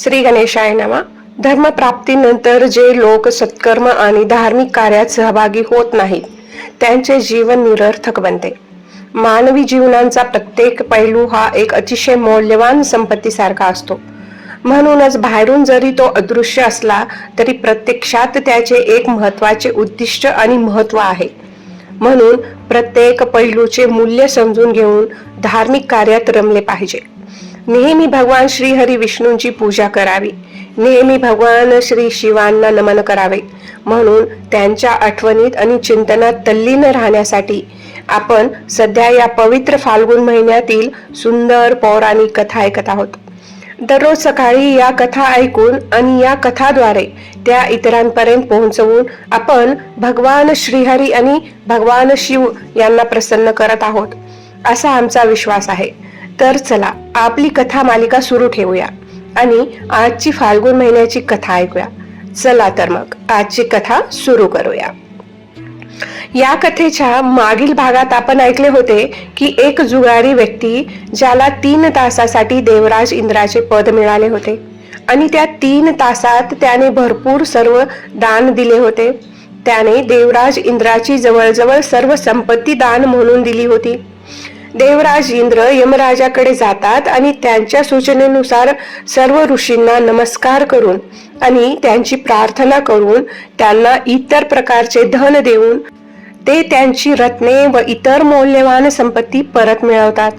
श्री गणेशाय नमः. धर्मप्राप्तीनंतर जे लोक सत्कर्म आणि धार्मिक कार्यात सहभागी होत नाहीत त्यांचे जीवन निरर्थक बनते. मानवी जीवनाचा प्रत्येक पैलू हा एक अतिशय मौल्यवान संपत्तीसारखा असतो. म्हणूनच बाहेरून जरी तो अदृश्य असला तरी प्रत्यक्षात त्याचे एक महत्वाचे उद्दिष्ट आणि महत्व आहे. म्हणून प्रत्येक पैलूचे मूल्य समजून घेऊन धार्मिक कार्यात रमले पाहिजे. नेहमी भगवान श्री हरी विष्णूंची पूजा करावी. नेहमी भगवान श्री शिवांना नमन करावे. म्हणून त्यांच्या आठवणीत आणि चिंतनात तल्लीन राहण्यासाठी आपण सध्या या पवित्र फाल्गुन महिन्यातील सुंदर पौराणिक कथा ऐकत आहोत. दररोज सकाळी या कथा ऐकून आणि या कथाद्वारे त्या इतरांपर्यंत पोहोचवून आपण भगवान श्रीहरी आणि भगवान शिव यांना प्रसन्न करत आहोत असा आमचा विश्वास आहे. तर चला आपली कथा मालिका सुरू ठेवूया आणि आजची फाल्गुन महिन्याची कथा ऐकूया. चला तर मग आजची कथा सुरू करूया. या कथेच्या मागील भागात आपण ऐकले होते की एक जुगारी व्यक्ती ज्याला 3 तासासाठी देवराज इंद्राचे पद मिळाले होते आणि त्या 3 तासात त्याने भरपूर सर्व दान दिले होते. त्याने देवराज इंद्राची जवळजवळ सर्व संपत्ती दान म्हणून दिली होती. देवराज इंद्र यमराजाकडे जातात आणि त्यांच्या सूचनेनुसार सर्व ऋषींना नमस्कार करून आणि त्यांची प्रार्थना करून त्यांना इतर प्रकारचे धन देऊन ते त्यांची रत्ने व इतर मौल्यवान संपत्ती परत मिळवतात.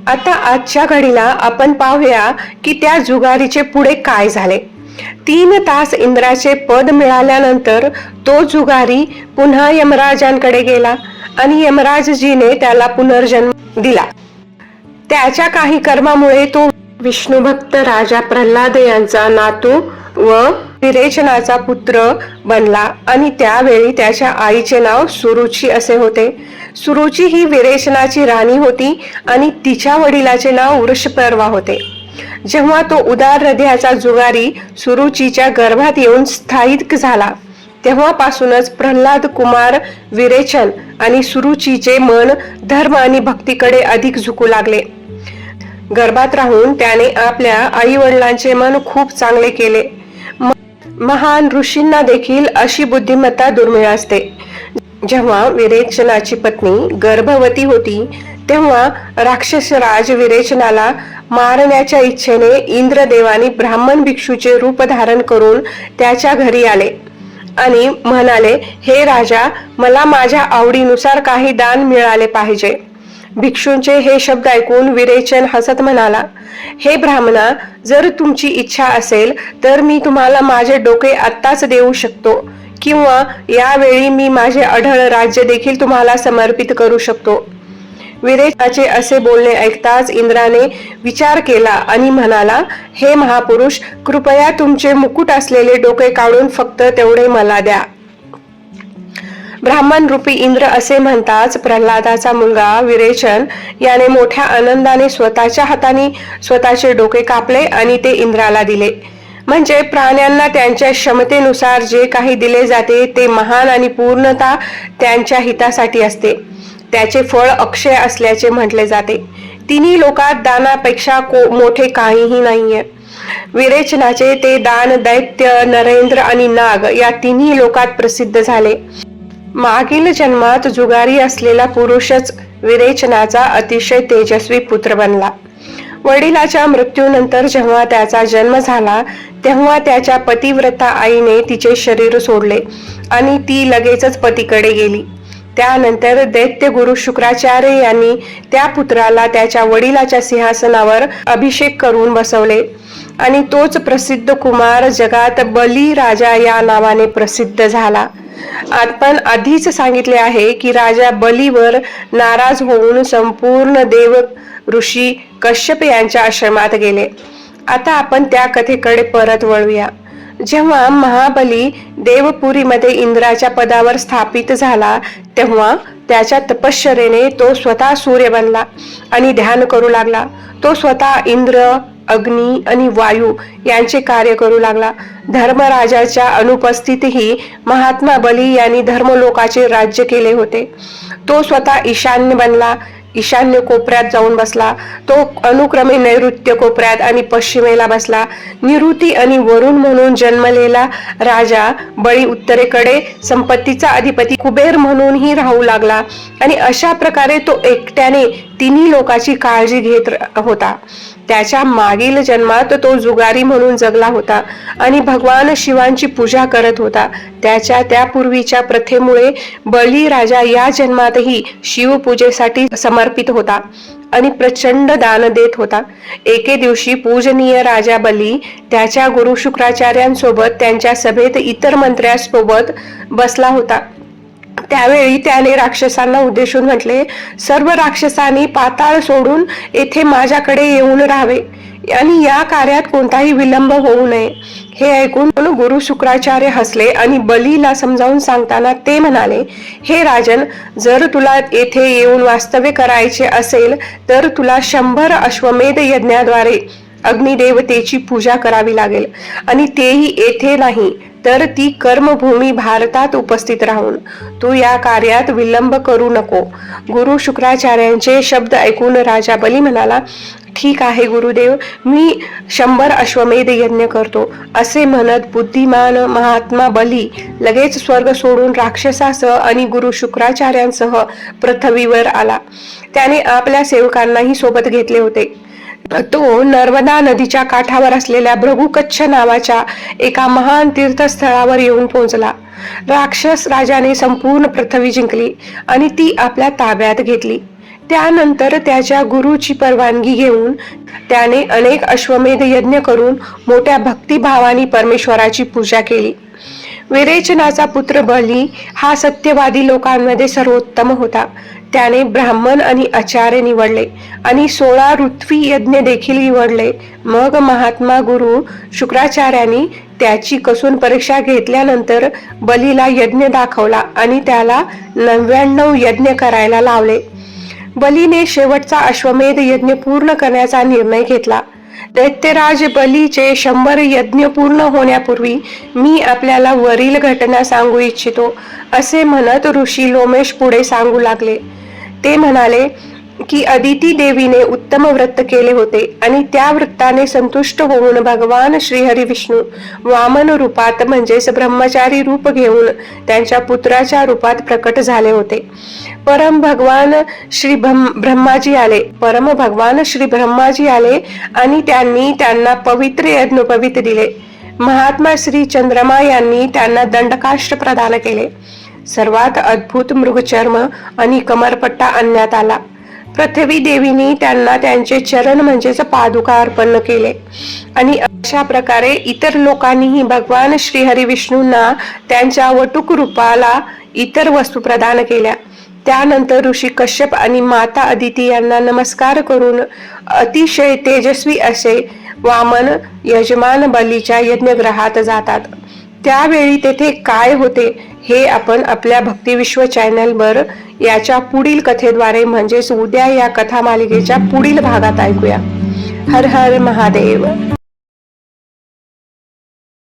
आता आजच्या घडीला आपण पाहूया की त्या जुगारीचे पुढे काय झाले. 3 तास इंद्राचे पद मिळाल्यानंतर तो जुगारी पुन्हा यमराजांकडे गेला आणि यमराजजीने त्याला पुनर्जन्म दिला. त्याच्या काही कर्मामुळे तो विष्णू भक्त राजा प्रल्हाद यांचा नातू व विरेचनाचा पुत्र बनला आणि त्यावेळी त्याच्या आईचे नाव सुरुची असे होते. सुरुची ही विरेचनाची राणी होती आणि तिच्या वडिलाचे नाव वृषपर्वा होते. जेव्हा तो उदार हृदयाचा जुगारी सुरुचीच्या गर्भात येऊन स्थायिक झाला तेव्हापासूनच प्रल्हाद कुमार विरेचन आणि सुरुचीचे मन धर्म आणि भक्तीकडे अधिक झुकू लागले. गर्भात राहून त्याने आपल्या आई वडिलांचे मन खूप चांगले केले. महान ऋषींना देखील अशी बुद्धिमत्ता दुर्मिळ असते. जेव्हा विरेचनाची पत्नी गर्भवती होती तेव्हा राक्षसराज विरेचनाला मारण्याच्या इच्छेने इंद्रदेवानी ब्राह्मण भिक्षूचे रूप धारण करून त्याच्या घरी आले आणि म्हणाले, हे राजा, मला माझ्या आवडीनुसार काही दान मिळाले पाहिजे. भिक्षूंचे हे शब्द ऐकून विरेचन हसत म्हणाला, हे ब्राह्मणा, जर तुमची इच्छा असेल तर मी तुम्हाला माझे डोके आत्ताच देऊ शकतो किंवा यावेळी मी माझे अढळ राज्य देखील तुम्हाला समर्पित करू शकतो. विरेचनाचे असे बोलणे ऐकताच इंद्राने विचार केला आणि म्हणाला, हे महापुरुष, कृपया तुमचे मुकुट असलेले डोके काढून फक्त तेवढे मला द्या. ब्राह्मण रूपी इंद्र असे म्हणताच प्रल्हादाचा मुलगा विरेचन याने मोठ्या आनंदाने स्वतःच्या हाताने स्वतःचे डोके कापले आणि ते इंद्राला दिले. म्हणजे प्राण्यांना त्यांच्या क्षमतेनुसार जे काही दिले जाते ते महान आणि पूर्णतः त्यांच्या हितासाठी असते. त्याचे फळ अक्षय असल्याचे म्हटले जाते. तिन्ही लोकात दानापेक्षा मोठे काहीही नाहीये. विरेचनाचे ते दान दैत्य, नरेंद्र आणि नाग या तिन्ही लोकात प्रसिद्ध झाले. मागील जन्मात जुगारी असलेला पुरुषच विरेचनाचा अतिशय तेजस्वी पुत्र बनला. वडिलाच्या मृत्यूनंतर जेव्हा त्याचा जन्म झाला तेव्हा त्याच्या पतिव्रता आईने तिचे शरीर सोडले आणि ती लगेचच पतीकडे गेली. त्यानंतर दैत्य गुरु शुक्राचार्य यांनी त्या पुत्राला त्याच्या वडिलाच्या सिंहासनावर अभिषेक करून बसवले आणि तोच प्रसिद्ध कुमार जगात बली राजा या नावाने प्रसिद्ध झाला. आपण आधीच सांगितले आहे की राजा बलीवर नाराज होऊन संपूर्ण देव ऋषी कश्यप यांच्या आश्रमात गेले. आता आपण त्या कथेकडे परत वळूया. जेव्हा महाबली देवपुरीमध्ये इंद्राच्या पदावर स्थापित झाला तेव्हा त्याच्या तपश्चर्येने तो स्वतः सूर्य बनला आणि ध्यान करू लागला. तो स्वतः इंद्र, अग्नी आणि वायू यांचे कार्य करू लागला. धर्मराजाच्या अनुपस्थितीतही महात्मा बली यांनी धर्मलोकाचे राज्य केले होते. तो स्वतः ईशान्य बनला. ईशान्य कोपऱ्यात जाऊन बसला, तो अनुक्रमे नैऋत्य कोपऱ्यात आणि पश्चिमेला बसला. निऋती आणि वरुण म्हणून जन्मलेला राजा बळी उत्तरेकडे संपत्तीचा अधिपती कुबेर म्हणूनही राहू लागला. आणि अशा प्रकारे तो एकट्याने तिन्ही लोकांची काळजी घेत होता. त्याच्या मागील जन्मात तो जुगारी म्हणून जगला होता आणि भगवान शिवांची पूजा करत होता. त्याच्या त्यापूर्वीच्या प्रथेमुळे बळी राजा या जन्मातही शिवपूजेसाठी समर्पित होता आणि प्रचंड दान देत होता. एके दिवशी पूजनीय राजा बली त्याच्या गुरु शुक्राचार्यांसोबत त्यांच्या सभेत इतर मंत्र्यांसोबत बसला होता. त्यावेळी त्याने राक्षसांना उद्देशून म्हटले, सर्व राक्षसांनी पाताळ सोडून येथे माझ्याकडे येऊन राहावे आणि या कार्यात कोणताही विलंब होऊ नये. हे ऐकून गुरु शुक्राचार्य हसले आणि बलीला समजावून सांगताना ते म्हणाले, हे राजन, जर तुला येथे येऊन वास्तव्य करायचे असेल तर तुला 100 अश्वमेध यज्ञाद्वारे अग्निदेवतेची पूजा करावी लागेल आणि तेही येथे नाही तर ती कर्मभूमी भारतात उपस्थित राहून. तू या कार्यात विलंब करू नको. गुरु शुक्राचार्यांचे शब्द ऐकून राजा बली म्हणाला, ठीक आहे गुरुदेव, मी 100 अश्वमेध यज्ञ करतो. असे म्हणत बुद्धिमान महात्मा बली लगेच स्वर्ग सोडून राक्षसासह आणि गुरु शुक्राचार्यांसह पृथ्वीवर आला. त्याने आपल्या सेवकांनाही सोबत घेतले होते. तो नर्मदा नदीच्या काठावर असलेल्या भृगुकच्छ नावाच्या एका महान तीर्थस्थळावर येऊन पोहोचला. राक्षस राजाने संपूर्ण पृथ्वी जिंकली आणि ती आपल्या ताब्यात घेतली. त्यानंतर त्याच्या गुरुची परवानगी घेऊन त्याने अनेक अश्वमेध यज्ञ करून मोठ्या भक्तिभावाने परमेश्वराची पूजा केली. विरेचनाचा पुत्र बली हा सत्यवादी लोकांमध्ये सर्वोत्तम होता. त्याने ब्राह्मण आणि आचार्य निवडले आणि 16 ऋत्वी यज्ञ देखील निवडले. मग महात्मा गुरु शुक्राचार्यांनी त्याची कसून परीक्षा घेतल्यानंतर बलीला यज्ञ दाखवला आणि त्याला 99 यज्ञ करायला लावले. बलीने शेवटचा अश्वमेध यज्ञ पूर्ण करण्याचा निर्णय घेतला. दैत्यराज बलीचे 100 यज्ञ पूर्ण होण्यापूर्वी मी आपल्याला वरील घटना सांगू इच्छितो, असे म्हणत ऋषी लोमेश पुढे सांगू लागले. ते म्हणाले की अदिती देवीने उत्तम व्रत केले होते आणि त्या व्रताने संतुष्ट होऊन भगवान श्रीहरी विष्णू वामन रूपात म्हणजेच ब्रह्मचारी रूप घेऊन त्यांच्या पुत्राच्या रूपात प्रकट झाले होते. परम भगवान श्री ब्रह्माजी आले आणि त्यांनी त्यांना पवित्र यज्ञोपवीत दिले. महात्मा श्री चंद्रमा यांनी त्यांना दंडकाष्ट प्रदान केले. सर्वात अद्भुत मृगचर्म आणि कमरपट्टा आणण्यात आला. पृथ्वी देवीने त्यांना त्यांचे चरण म्हणजेच पादुका अर्पण केले आणि अशा प्रकारे इतर लोकांनीही भगवान श्रीहरी विष्णूंना त्यांच्या वटुक रूपाला इतर वस्तू प्रदान केल्या. त्यानंतर ऋषी कश्यप आणि माता अदिती यांना नमस्कार करून अतिशय तेजस्वी असे वामन यजमान बलीच्या यज्ञगृहात जातात. त्यावेळी तेथे काय होते हे आपण आपल्या भक्तिविश्व चॅनलवर याच्या पुढील कथेद्वारे म्हणजेच उद्या या कथा मालिकेच्या पुढील भागात ऐकूया. हर हर महादेव.